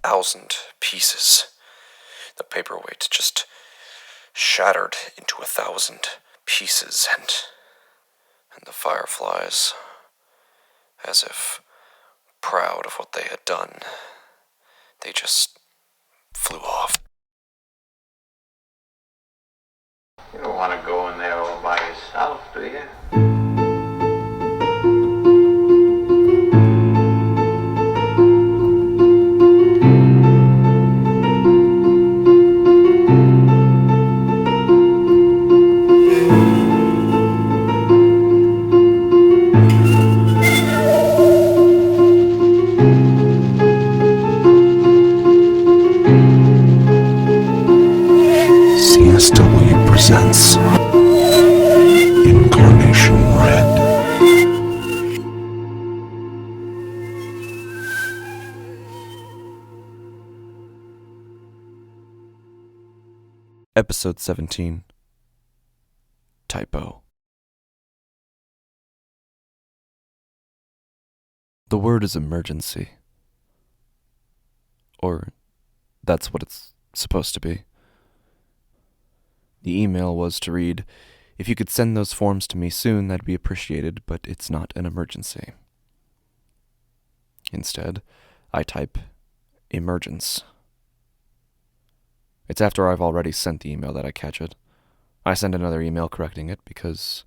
1,000 pieces. The paperweight just shattered into 1,000 pieces, and the fireflies, as if proud of what they had done, they just flew off. You don't want to go in there all by yourself, do you? C.s.w presents Incarnation Red. Episode 17. Typo. The word is emergency. Or, that's what it's supposed to be. The email was to read, "If you could send those forms to me soon, that'd be appreciated, but it's not an emergency." Instead, I type, "emergence." It's after I've already sent the email that I catch it. I send another email correcting it because,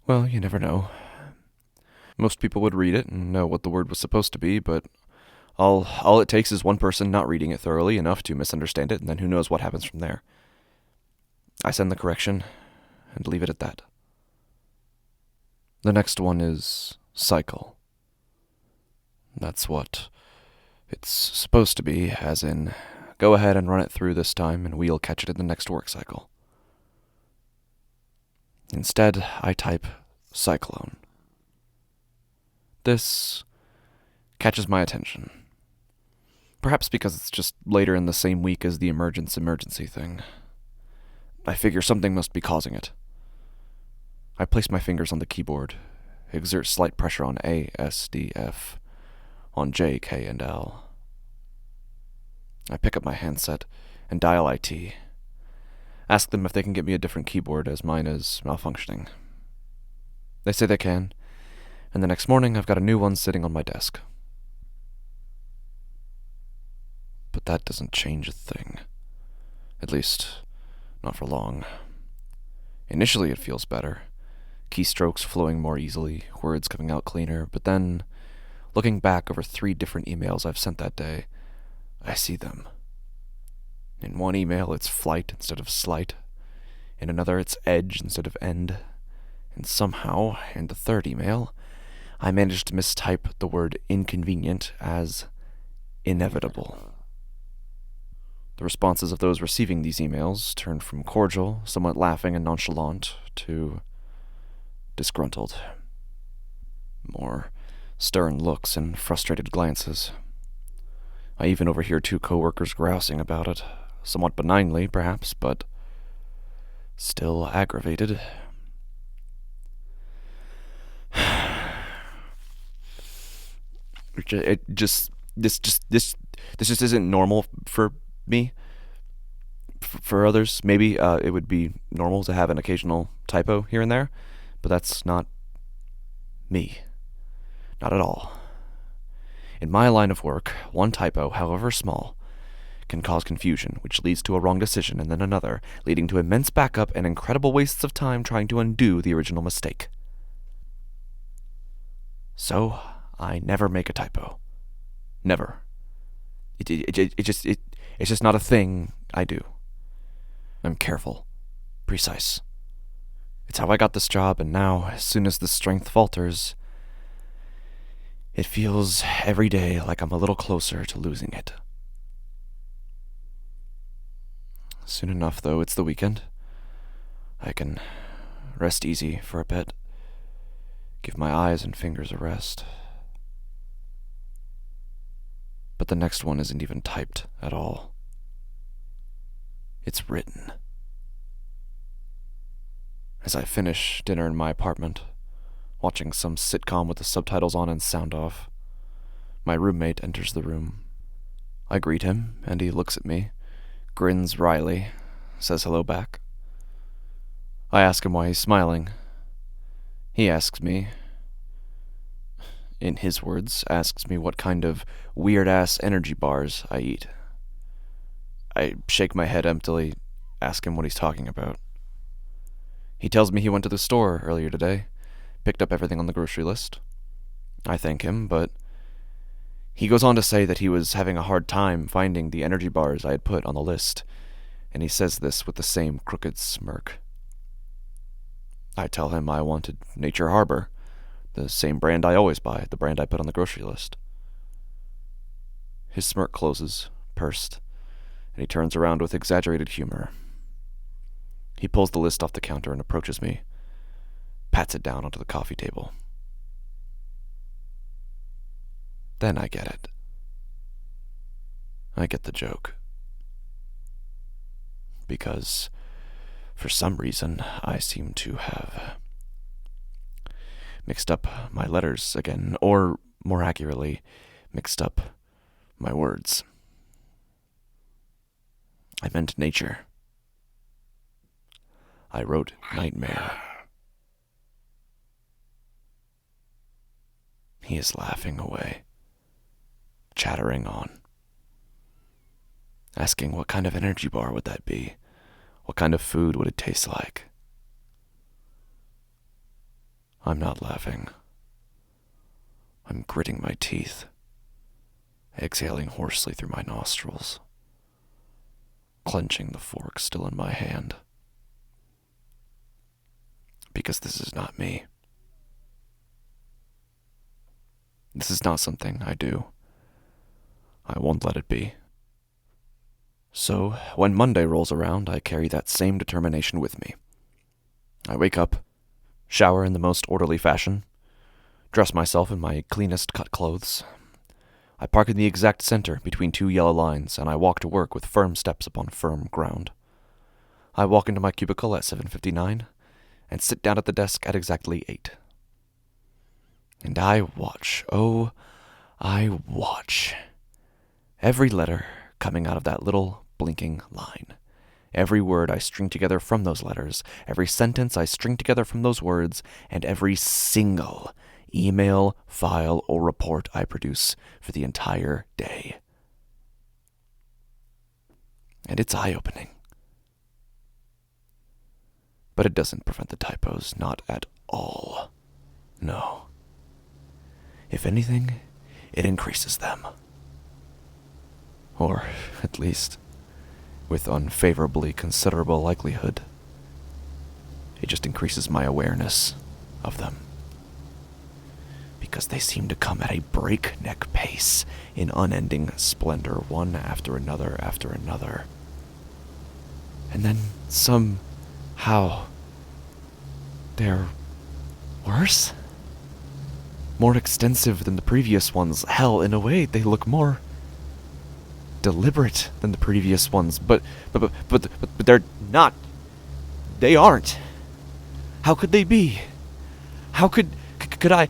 well, you never know. Most people would read it and know what the word was supposed to be, but all it takes is one person not reading it thoroughly enough to misunderstand it, and then who knows what happens from there. I send the correction and leave it at that. The next one is cycle. That's what it's supposed to be, as in, go ahead and run it through this time and we'll catch it in the next work cycle. Instead, I type cyclone. This catches my attention. Perhaps because it's just later in the same week as the emergency thing. I figure something must be causing it. I place my fingers on the keyboard, exert slight pressure on A, S, D, F, on J, K, and L. I pick up my handset and dial IT. Ask them if they can get me a different keyboard, as mine is malfunctioning. They say they can, and the next morning I've got a new one sitting on my desk. But that doesn't change a thing. At least, not for long. Initially it feels better. Keystrokes flowing more easily, words coming out cleaner, but then, looking back over 3 different emails I've sent that day, I see them. In one email it's flight instead of slight. In another it's edge instead of end. And somehow, in the 3rd email, I managed to mistype the word inconvenient as inevitable. The responses of those receiving these emails turned from cordial, somewhat laughing and nonchalant, to disgruntled. More stern looks and frustrated glances. I even overhear 2 coworkers grousing about it, somewhat benignly, perhaps, but still aggravated. This just isn't normal for me. For others, maybe it would be normal to have an occasional typo here and there, but that's not me. Not at all. In my line of work, one typo, however small, can cause confusion, which leads to a wrong decision and then another, leading to immense backup and incredible wastes of time trying to undo the original mistake. So, I never make a typo. Never. It's just not a thing I do. I'm careful, precise. It's how I got this job, and now, as soon as the strength falters, it feels every day like I'm a little closer to losing it. Soon enough, though, it's the weekend. I can rest easy for a bit, give my eyes and fingers a rest. But the next one isn't even typed at all. It's written. As I finish dinner in my apartment, watching some sitcom with the subtitles on and sound off, my roommate enters the room. I greet him, and he looks at me, grins wryly, says hello back. I ask him why he's smiling. He asks me, in his words, asks me what kind of weird-ass energy bars I eat. I shake my head emptily, ask him what he's talking about. He tells me he went to the store earlier today, picked up everything on the grocery list. I thank him, but he goes on to say that he was having a hard time finding the energy bars I had put on the list, and he says this with the same crooked smirk. I tell him I wanted Nature Harbor, the same brand I always buy, the brand I put on the grocery list. His smirk closes, pursed, and he turns around with exaggerated humor. He pulls the list off the counter and approaches me, pats it down onto the coffee table. Then I get it. I get the joke. Because, for some reason, I seem to have mixed up my letters again, or, more accurately, mixed up my words. I meant nature. I wrote nightmare. He is laughing away, chattering on, asking what kind of energy bar would that be? What kind of food would it taste like? I'm not laughing. I'm gritting my teeth, exhaling hoarsely through my nostrils, clenching the fork still in my hand. Because this is not me. This is not something I do. I won't let it be. So, when Monday rolls around, I carry that same determination with me. I wake up, shower in the most orderly fashion, dress myself in my cleanest cut clothes. I park in the exact center between two yellow lines, and I walk to work with firm steps upon firm ground. I walk into my cubicle at 7:59, and sit down at the desk at exactly 8. And I watch, oh, I watch every letter coming out of that little blinking line. Every word I string together from those letters, every sentence I string together from those words, and every single email, file, or report I produce for the entire day. And it's eye-opening. But it doesn't prevent the typos, not at all. No. If anything, it increases them. Or, at least, with unfavorably considerable likelihood, it just increases my awareness of them. Because they seem to come at a breakneck pace in unending splendor, one after another after another. And then somehow they're worse? More extensive than the previous ones. Hell, in a way, they look more deliberate than the previous ones, but they're not. They aren't. How could they be? How could I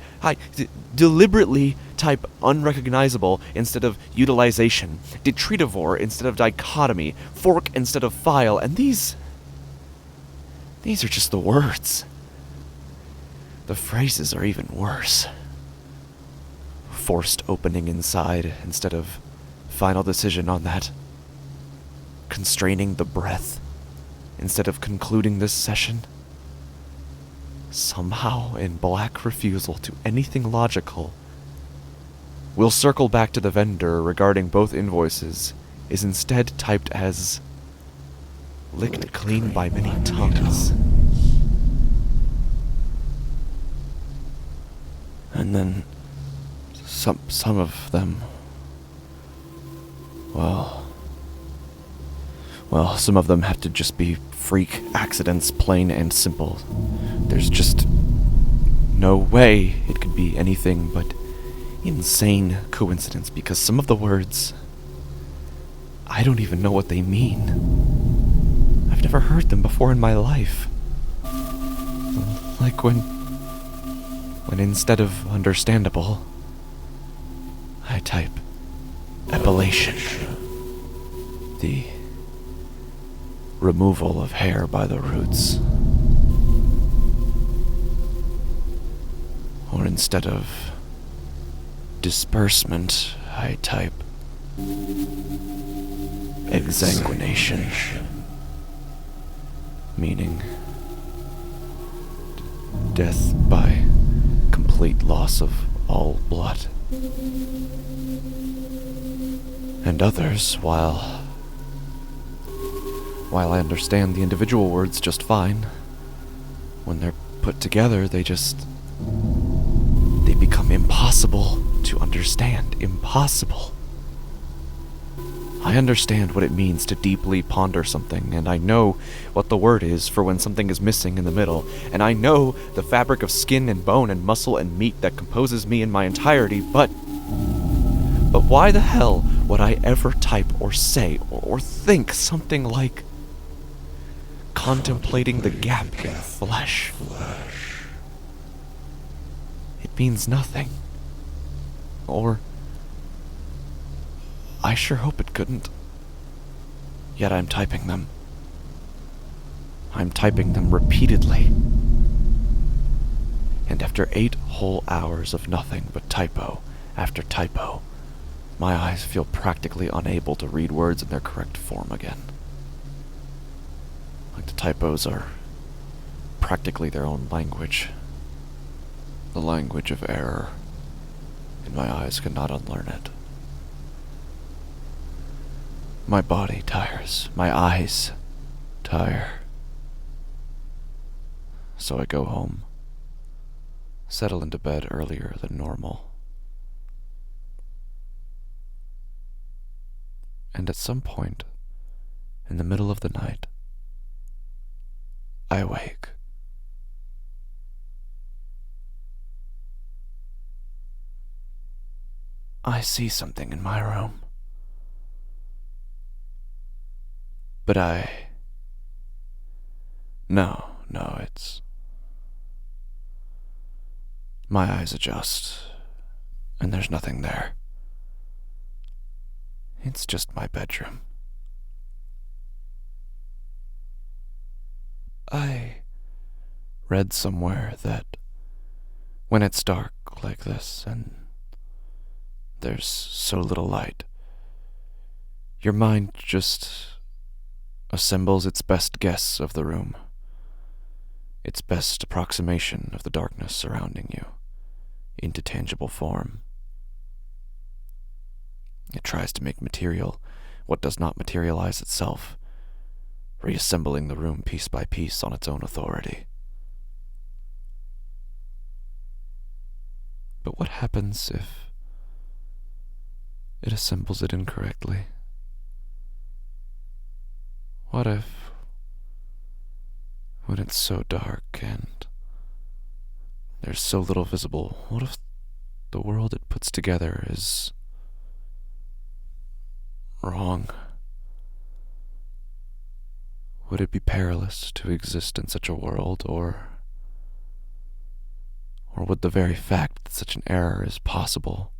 deliberately type unrecognizable instead of utilization, detritivore instead of dichotomy, fork instead of file, and these are just the words. The phrases are even worse. Forced opening inside instead of final decision on that. Constraining the breath instead of concluding this session. Somehow, in black refusal to anything logical, we'll circle back to the vendor regarding both invoices is instead typed as licked clean by many tongues. And then some of them, well, some of them have to just be freak accidents, plain and simple. There's just no way it could be anything but insane coincidence, because some of the words, I don't even know what they mean. I've never heard them before in my life. Like when instead of understandable, I type epilation. The removal of hair by the roots. Or instead of disbursement, I type exsanguination, meaning death by complete loss of all blood. And others, while I understand the individual words just fine, when they're put together, they become impossible to understand. Impossible. I understand what it means to deeply ponder something, and I know what the word is for when something is missing in the middle, and I know the fabric of skin and bone and muscle and meat that composes me in my entirety, but why the hell would I ever type or say or think something like contemplating the gap in flesh? It means nothing. Or I sure hope it couldn't. Yet I'm typing them. I'm typing them repeatedly. And after 8 whole hours of nothing but typo after typo, my eyes feel practically unable to read words in their correct form again. Like the typos are practically their own language. The language of error, and my eyes cannot unlearn it. My body tires, my eyes tire. So I go home, settle into bed earlier than normal. And at some point, in the middle of the night, I wake. I see something in my room. But No, it's... My eyes adjust, and there's nothing there. It's just my bedroom. I read somewhere that when it's dark like this and there's so little light, your mind just assembles its best guess of the room, its best approximation of the darkness surrounding you into tangible form. It tries to make material what does not materialize itself, reassembling the room piece by piece on its own authority. But what happens if it assembles it incorrectly? What if, when it's so dark and there's so little visible, what if the world it puts together is wrong? Would it be perilous to exist in such a world, or would the very fact that such an error is possible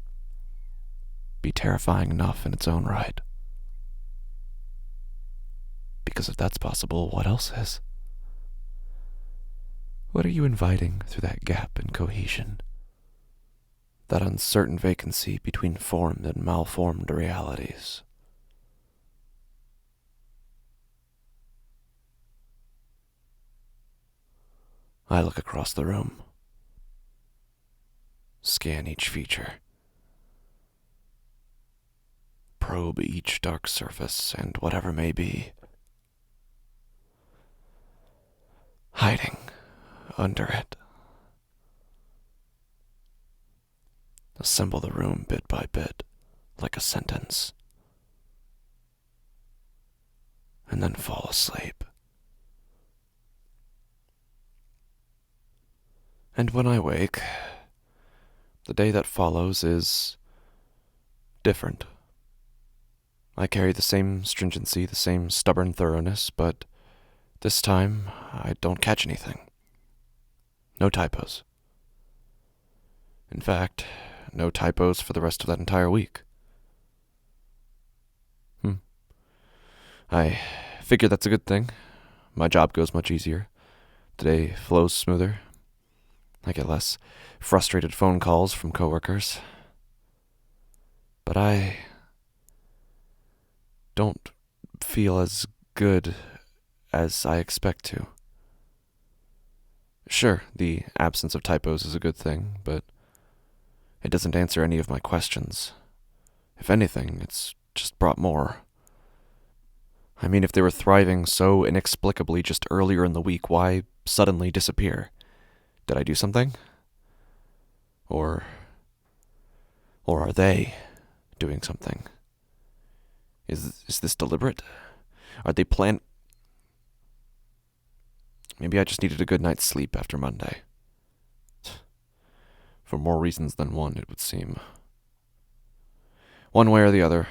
be terrifying enough in its own right? Because if that's possible, what else is? What are you inviting through that gap in cohesion? That uncertain vacancy between formed and malformed realities? I look across the room, scan each feature, probe each dark surface and whatever may be hiding under it. Assemble the room bit by bit, like a sentence, and then fall asleep. And when I wake, the day that follows is different. I carry the same stringency, the same stubborn thoroughness, but this time I don't catch anything. No typos. In fact, no typos for the rest of that entire week. I figure that's a good thing. My job goes much easier. The day flows smoother. I get less frustrated phone calls from coworkers. But I don't feel as good as I expect to. Sure, the absence of typos is a good thing, but it doesn't answer any of my questions. If anything, it's just brought more. I mean, if they were thriving so inexplicably just earlier in the week, why suddenly disappear? Did I do something? Or are they doing something? Is this deliberate? Are they Maybe I just needed a good night's sleep after Monday. For more reasons than one, it would seem. One way or the other,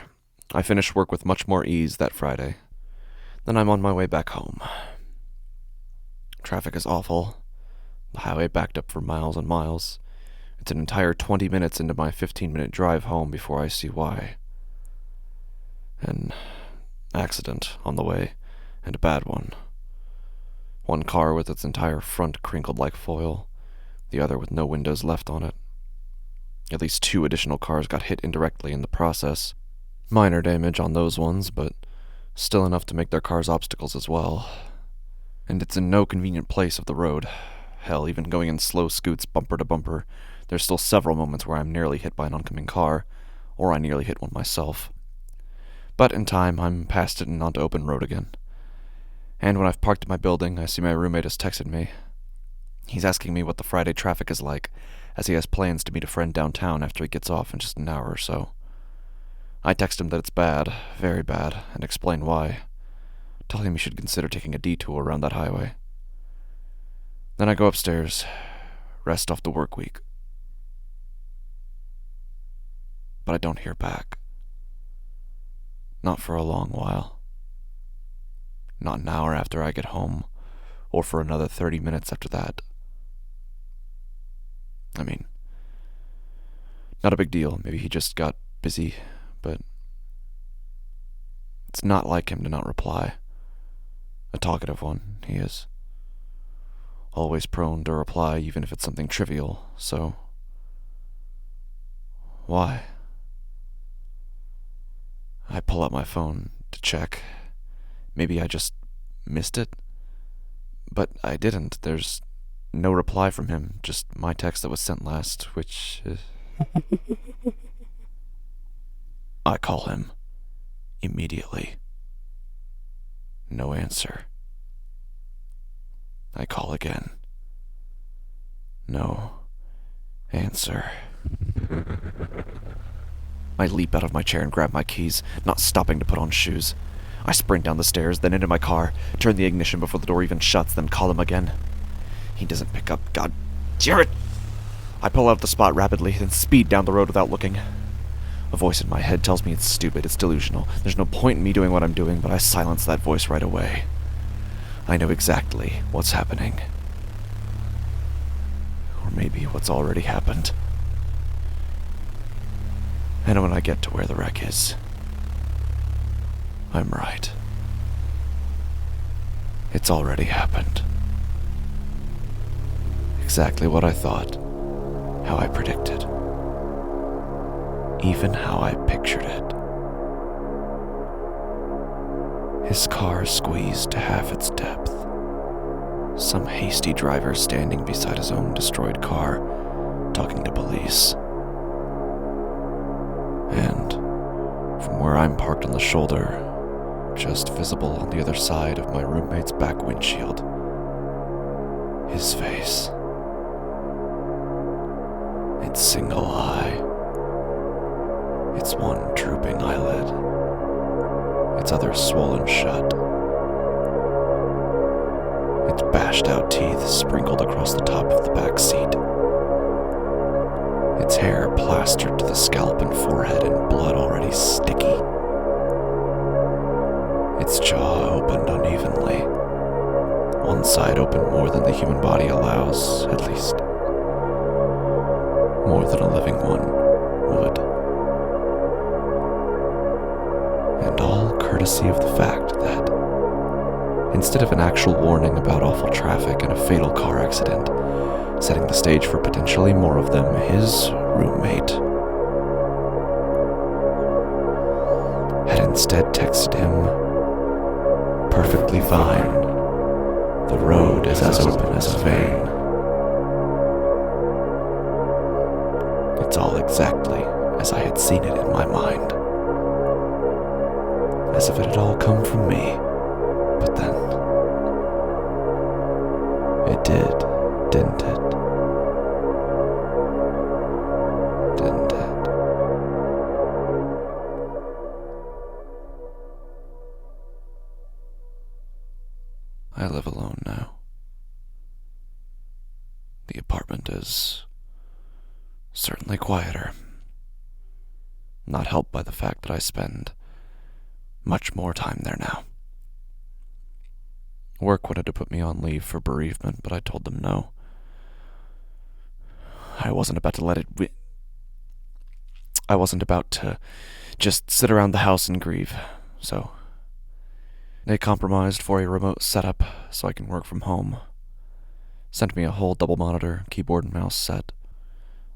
I finished work with much more ease that Friday. Then I'm on my way back home. Traffic is awful. The highway backed up for miles and miles. It's an entire 20 minutes into my 15-minute drive home before I see why. An accident on the way, and a bad one. One car with its entire front crinkled like foil, the other with no windows left on it. At least 2 additional cars got hit indirectly in the process. Minor damage on those ones, but still enough to make their cars obstacles as well. And it's in no convenient place of the road. Hell, even going in slow scoots bumper to bumper, there's still several moments where I'm nearly hit by an oncoming car, or I nearly hit one myself. But in time, I'm past it and onto open road again. And when I've parked at my building, I see my roommate has texted me. He's asking me what the Friday traffic is like, as he has plans to meet a friend downtown after he gets off in just an hour or so. I text him that it's bad, very bad, and explain why. Tell him he should consider taking a detour around that highway. Then I go upstairs, rest off the work week. But I don't hear back. Not for a long while. Not an hour after I get home, or for another 30 minutes after that. I mean, not a big deal. Maybe he just got busy, but it's not like him to not reply. A talkative one, he is. Always prone to reply even if it's something trivial, so why? I pull out my phone to check. Maybe I just missed it? But I didn't. There's no reply from him, just my text that was sent last, which is... I call him. Immediately. No answer. I call again. No answer. I leap out of my chair and grab my keys, not stopping to put on shoes. I sprint down the stairs, then into my car, turn the ignition before the door even shuts, then call him again. He doesn't pick up. God damn it! I pull out of the spot rapidly, then speed down the road without looking. A voice in my head tells me it's stupid, it's delusional. There's no point in me doing what I'm doing, but I silence that voice right away. I know exactly what's happening. Or maybe what's already happened. And when I get to where the wreck is, I'm right. It's already happened. Exactly what I thought, how I predicted, even how I pictured it. His car squeezed to half its depth. Some hasty driver standing beside his own destroyed car, talking to police. And from where I'm parked on the shoulder, just visible on the other side of my roommate's back windshield, his face. Its single eye. Its one drooping eyelid. Its other swollen shut. Its bashed out teeth sprinkled across the top of the back seat. Its hair plastered to the scalp and forehead and blood already sticky. Its jaw opened unevenly. One side opened more than the human body allows, at least. More than a living one would. And all courtesy of the fact that, instead of an actual warning about awful traffic and a fatal car accident, setting the stage for potentially more of them, his roommate had instead texted him, "Perfectly fine. The road is as open as a vein." It's all exactly as I had seen it in my mind. As if it had all come from me. But then, it did, didn't it? Didn't it? I live alone now. The apartment is certainly quieter. Not helped by the fact that I spend much more time there now. Work wanted to put me on leave for bereavement, but I told them no. I wasn't about to just sit around the house and grieve, so they compromised for a remote setup so I can work from home. Sent me a whole double monitor, keyboard and mouse set.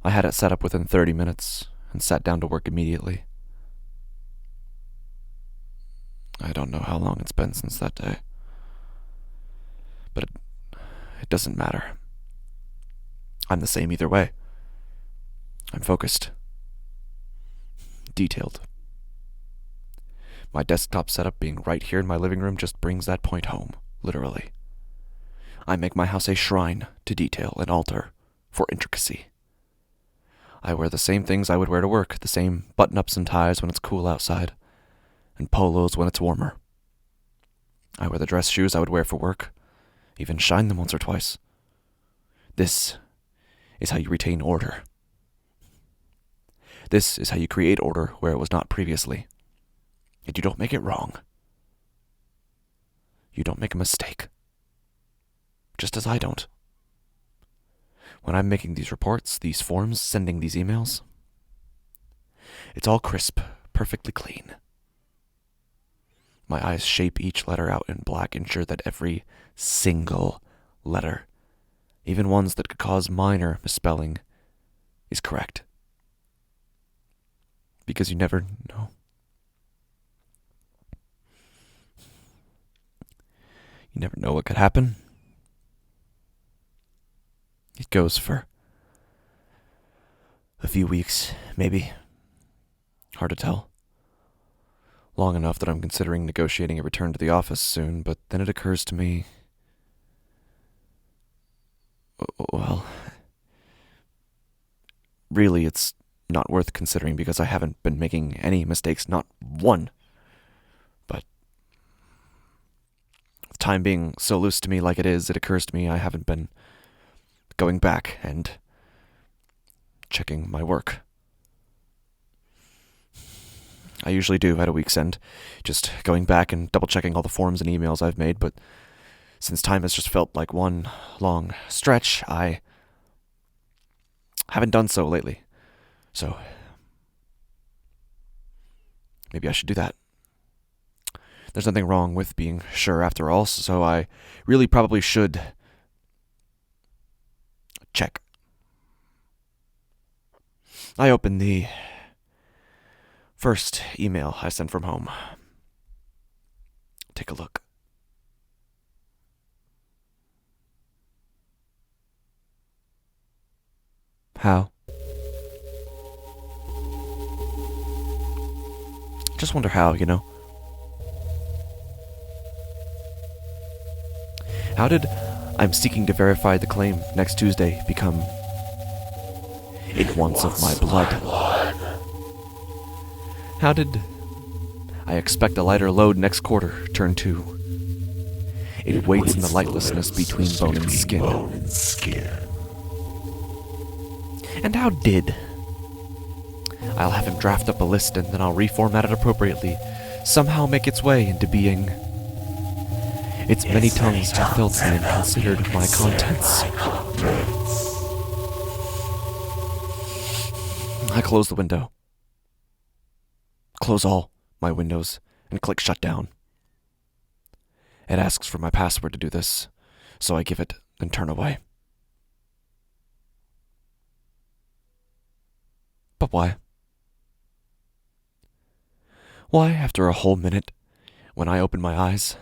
I had it set up within 30 minutes and sat down to work immediately. I don't know how long it's been since that day. But it doesn't matter. I'm the same either way. I'm focused. Detailed. My desktop setup being right here in my living room just brings that point home, literally. I make my house a shrine to detail, an altar for intricacy. I wear the same things I would wear to work, the same button-ups and ties when it's cool outside, and polos when it's warmer. I wear the dress shoes I would wear for work, even shine them once or twice. This is how you retain order. This is how you create order where it was not previously. And you don't make it wrong. You don't make a mistake. Just as I don't. When I'm making these reports, these forms, sending these emails, it's all crisp, perfectly clean. My eyes shape each letter out in black, ensure that every single letter, even ones that could cause minor misspelling, is correct. Because you never know. You never know what could happen. It goes for a few weeks, maybe. Hard to tell. Long enough that I'm considering negotiating a return to the office soon, but then it occurs to me, well, really it's not worth considering because I haven't been making any mistakes, not one. But with time being so loose to me like it is, it occurs to me I haven't been going back and checking my work. I usually do at a week's end, just going back and double-checking all the forms and emails I've made, but since time has just felt like one long stretch, I haven't done so lately. So, maybe I should do that. There's nothing wrong with being sure after all, so I really probably should check. I opened the first email I sent from home. Take a look. How? Just wonder how, you know? How did "I'm seeking to verify the claim next Tuesday" become "it wants of my blood"? How did "I expect a lighter load next quarter" turn to "it waits in the lightlessness between bone and skin"? And how did "I'll have him draft up a list and then I'll reformat it appropriately" somehow make its way into being "its many tongues have felt me and considered my contents"? I close the window. Close all my windows and click shutdown. It asks for my password to do this, so I give it, then turn away. But why? Why, after a whole minute, when I open my eyes,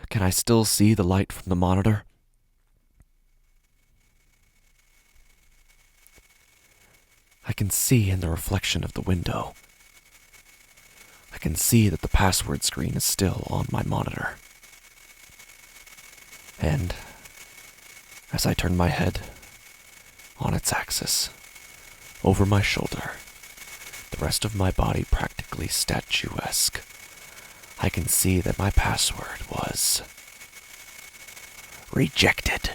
can I still see the light from the monitor? I can see in the reflection of the window. I can see that the password screen is still on my monitor. And as I turn my head on its axis, over my shoulder, the rest of my body practically statuesque, I can see that my password was rejected.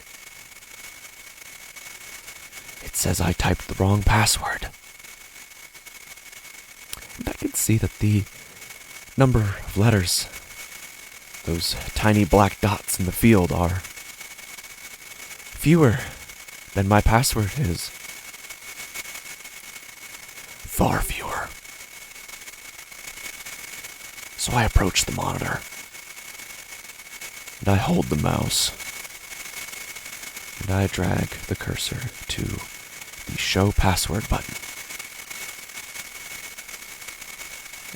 It says I typed the wrong password. And I can see that the number of letters, those tiny black dots in the field, are fewer than my password is. Far fewer. So I approach the monitor, and I hold the mouse, and I drag the cursor to the Show Password button.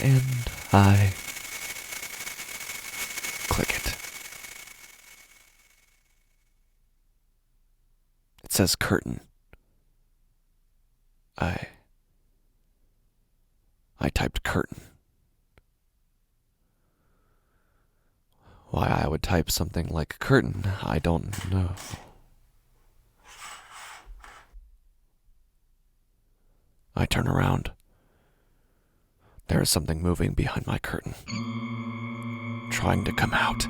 And I click it. It says curtain. I typed curtain. Why I would type something like curtain, I don't know. I turn around. There is something moving behind my curtain, trying to come out.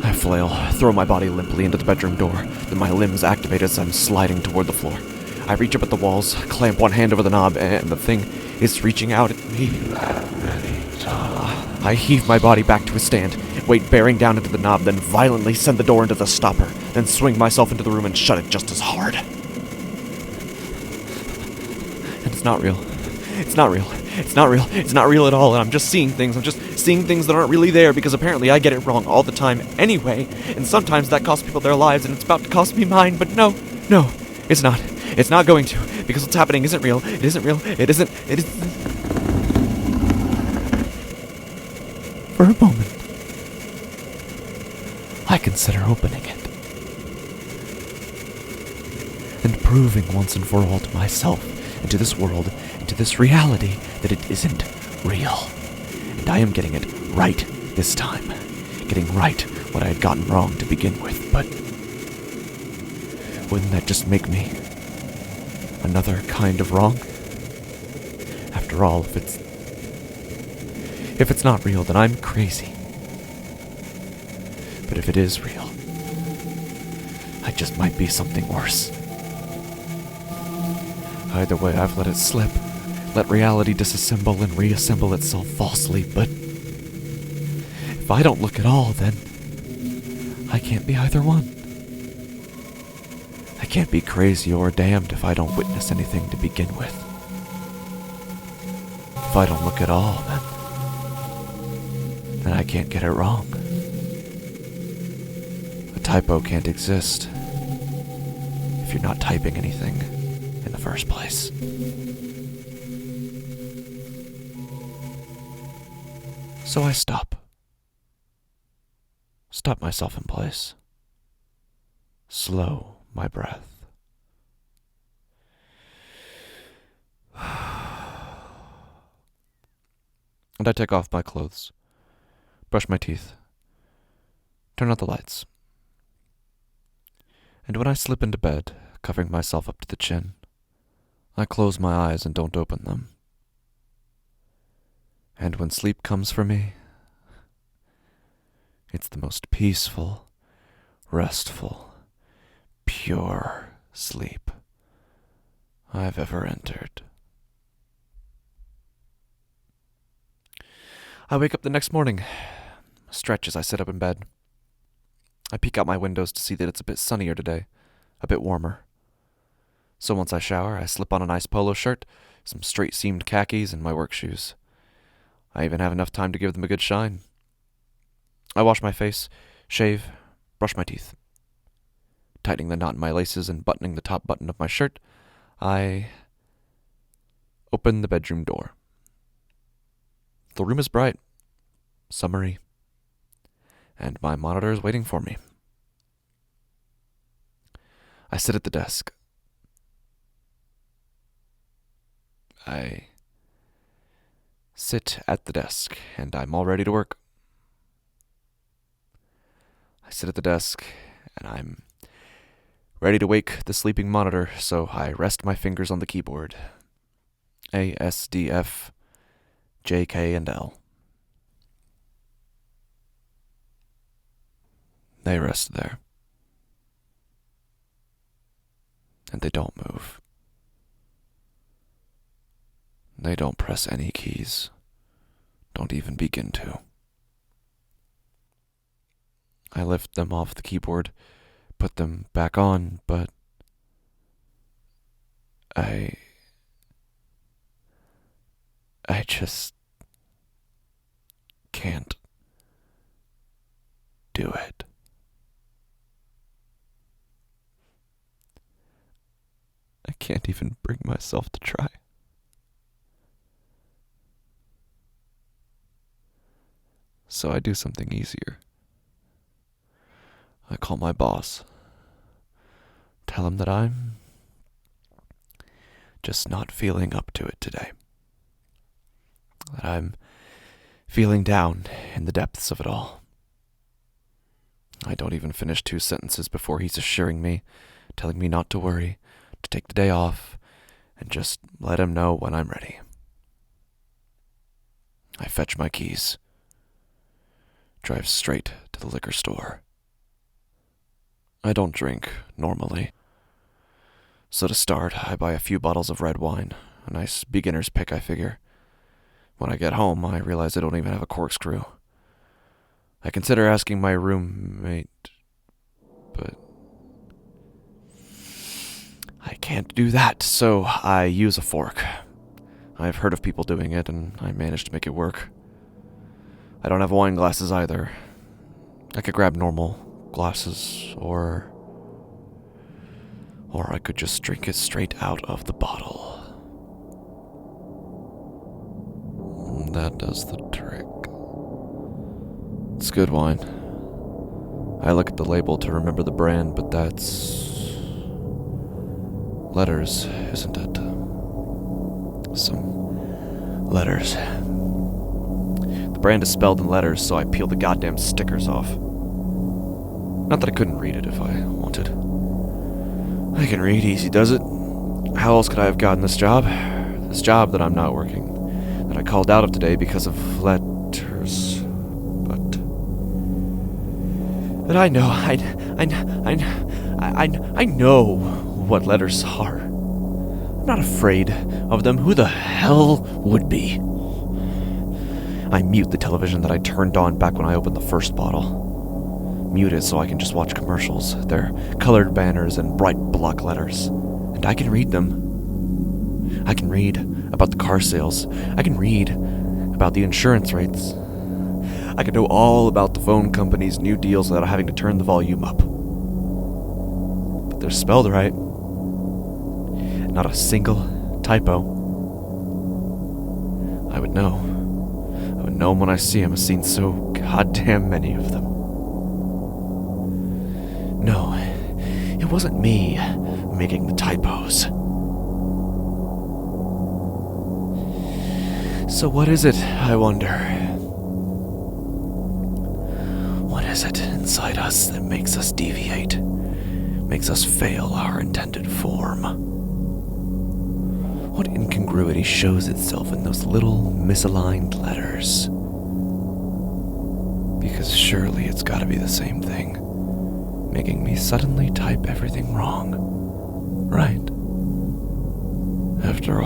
I flail, throw my body limply into the bedroom door, then my limbs activate as I'm sliding toward the floor. I reach up at the walls, clamp one hand over the knob, and the thing is reaching out at me. I heave my body back to a stand, weight bearing down into the knob, then violently send the door into the stopper, then swing myself into the room and shut it just as hard. And it's not real. It's not real. It's not real. It's not real at all, and I'm just seeing things. I'm just seeing things that aren't really there because apparently I get it wrong all the time anyway, and sometimes that costs people their lives, and it's about to cost me mine, but no, it's not. It's not going to, because what's happening isn't real. It isn't real. It isn't. For a moment, I consider opening it and proving once and for all to myself and to this world and to this reality that it isn't real. And I am getting it right this time. Getting right what I had gotten wrong to begin with, but wouldn't that just make me another kind of wrong? After all, if it's not real, then I'm crazy. But if it is real, I just might be something worse. Either way, I've let it slip. Let reality disassemble and reassemble itself falsely, but if I don't look at all, then I can't be either one. I can't be crazy or damned if I don't witness anything to begin with. If I don't look at all, then I can't get it wrong. A typo can't exist if you're not typing anything in the first place. So I stop. Stop myself in place. Slow my breath. And I take off my clothes, brush my teeth, turn out the lights. And when I slip into bed, covering myself up to the chin, I close my eyes and don't open them. And when sleep comes for me, it's the most peaceful, restful, pure sleep I've ever entered. I wake up the next morning, stretch as I sit up in bed. I peek out my windows to see that it's a bit sunnier today, a bit warmer. So once I shower, I slip on a nice polo shirt, some straight-seamed khakis, and my work shoes. I even have enough time to give them a good shine. I wash my face, shave, brush my teeth. Tightening the knot in my laces and buttoning the top button of my shirt, I open the bedroom door. The room is bright, summery, and my monitor is waiting for me. I sit at the desk. I sit at the desk, and I'm all ready to work. I sit at the desk, and I'm ready to wake the sleeping monitor, so I rest my fingers on the keyboard. A, S, D, F, J, K, and L. They rest there. And they don't move. They don't press any keys. Don't even begin to. I lift them off the keyboard, put them back on, but I just can't do it. I can't even bring myself to try. So I do something easier. I call my boss. Tell him that I'm just not feeling up to it today. That I'm feeling down in the depths of it all. I don't even finish 2 sentences before he's assuring me, telling me not to worry, to take the day off, and just let him know when I'm ready. I fetch my keys. Drive straight to the liquor store. I don't drink, normally. So to start, I buy a few bottles of red wine. A nice beginner's pick, I figure. When I get home, I realize I don't even have a corkscrew. I consider asking my roommate, but I can't do that, so I use a fork. I've heard of people doing it, and I managed to make it work. I don't have wine glasses either. I could grab normal glasses, or I could just drink it straight out of the bottle. That does the trick. It's good wine. I look at the label to remember the brand, but that's letters, isn't it? Some letters. The brand is spelled in letters, so I peel the goddamn stickers off. Not that I couldn't read it if I wanted. I can read, easy does it. How else could I have gotten this job? This job that I'm not working. That I called out of today because of letters. But I know, I know what letters are. I'm not afraid of them. Who the hell would be? I mute the television that I turned on back when I opened the first bottle. Mute it so I can just watch commercials. They're colored banners and bright block letters. And I can read them. I can read about the car sales. I can read about the insurance rates. I can know all about the phone company's new deals without having to turn the volume up. But they're spelled right. Not a single typo. I would know. I would know them when I see them. I've seen so goddamn many of them. No, it wasn't me making the typos. So what is it, I wonder? What is it inside us that makes us deviate, makes us fail our intended form? What incongruity shows itself in those little misaligned letters? Because surely it's gotta be the same thing, making me suddenly type everything wrong, right? After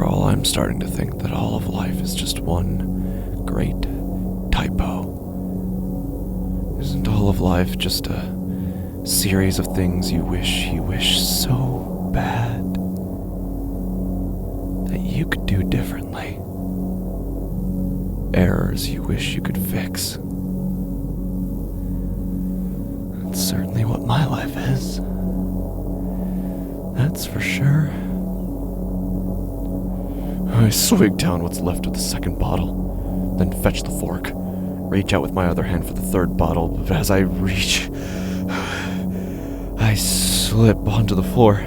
all, I'm starting to think that all of life is just one great typo. Isn't all of life just a series of things you wish so bad that you could do differently. Errors you wish you could fix. That's certainly what my life is. That's for sure. I swig down what's left of the second bottle, then fetch the fork, reach out with my other hand for the third bottle, but as I reach, I slip onto the floor,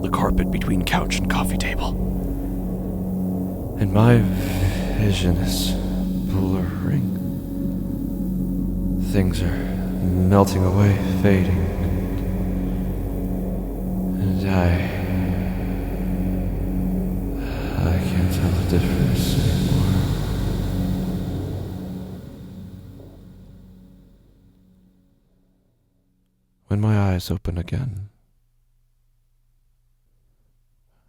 the carpet between couch and coffee table. And my vision is blurring. Things are melting away, fading. And I can't tell the difference anymore. When my eyes open again,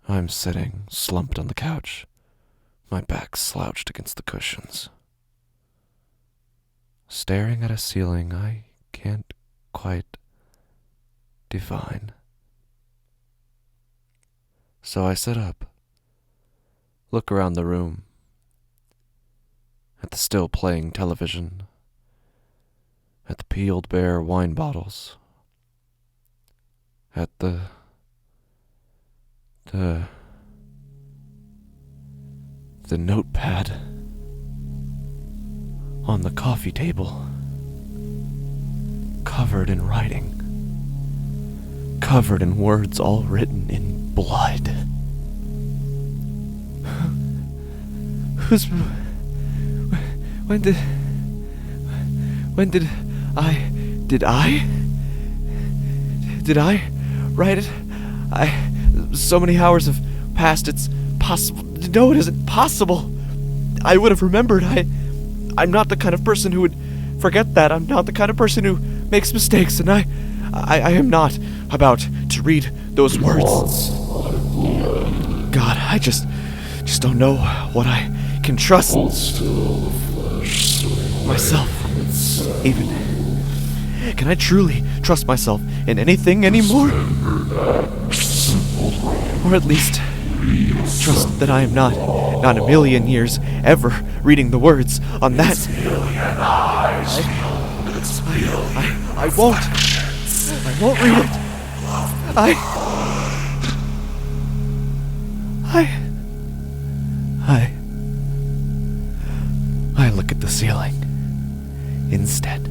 I'm sitting, slumped on the couch, my back slouched against the cushions, staring at a ceiling I can't quite define. So I sit up, look around the room, at the still playing television, at the peeled bare wine bottles, at the notepad on the coffee table, covered in writing, covered in words all written in blood. When did I write it? So many hours have passed, it's possible. No, it isn't possible. I would have remembered. I'm not the kind of person who would forget that. I'm not the kind of person who makes mistakes, and I am not about to read those words. God, I just don't know what I can trust myself, even. Can I truly trust myself in anything anymore? Or at least trust that I am not a million years ever reading the words on that. I won't read it. I look at the ceiling instead.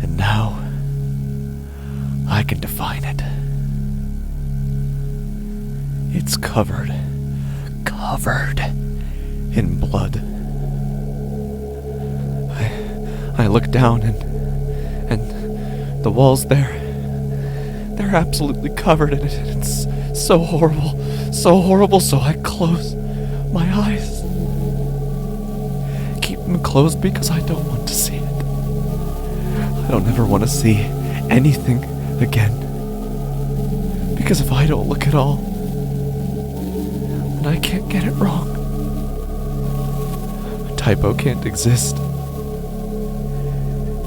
And now I can define it. It's covered in blood. I look down and the walls they're absolutely covered in it. It's so horrible, so I close my eyes. Keep them closed because I don't want to see it. I don't ever want to see anything again. Because if I don't look at all, then I can't get it wrong. A typo can't exist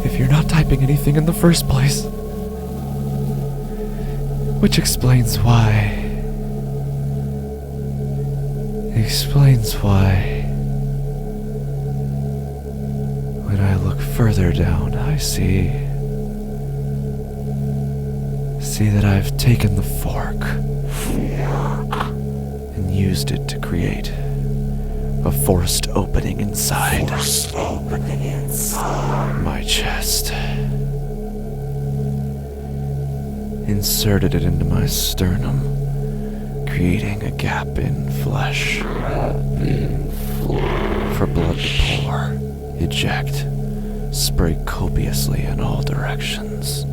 if you're not typing anything in the first place. Which explains why. When I look further down, I see that I've taken the fork and used it to create a forced opening inside my chest. Inserted it into my sternum, creating a gap in flesh for blood to pour, eject, spray copiously in all directions,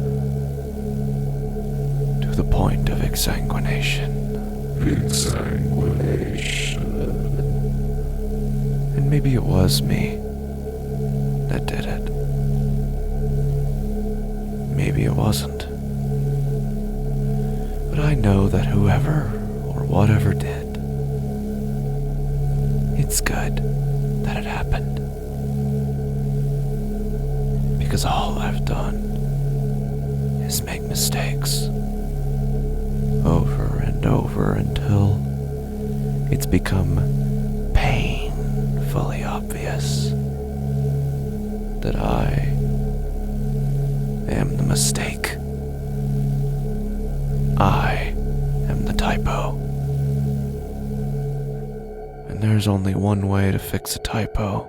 to the point of exsanguination. And maybe it was me that did it. Maybe it wasn't. But I know that whoever or whatever did, it's good that it happened. Because all I've done is make mistakes over and over until it's become painfully obvious that I am the mistake. I am the typo. And there's only one way to fix a typo.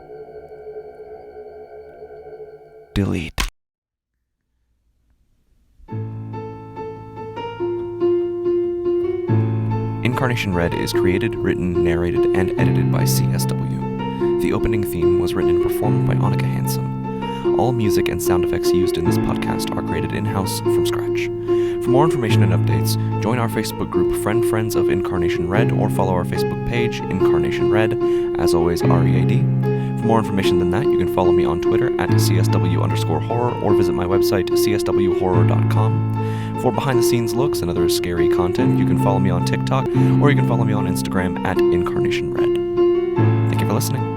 Delete. Incarnation Red is created, written, narrated, and edited by c.s.w. The opening theme was written and performed by Annika Hansen. All music and sound effects used in this podcast are created in-house from scratch. For more information and updates, join our Facebook group Friends of Incarnation Red or follow our Facebook page, Incarnation Red, as always READ. For more information than that, you can follow me on Twitter at csw_horror or visit my website c.s.w horror.com. For behind-the-scenes looks and other scary content, you can follow me on TikTok or you can follow me on Instagram at Incarnation Red. Thank you for listening.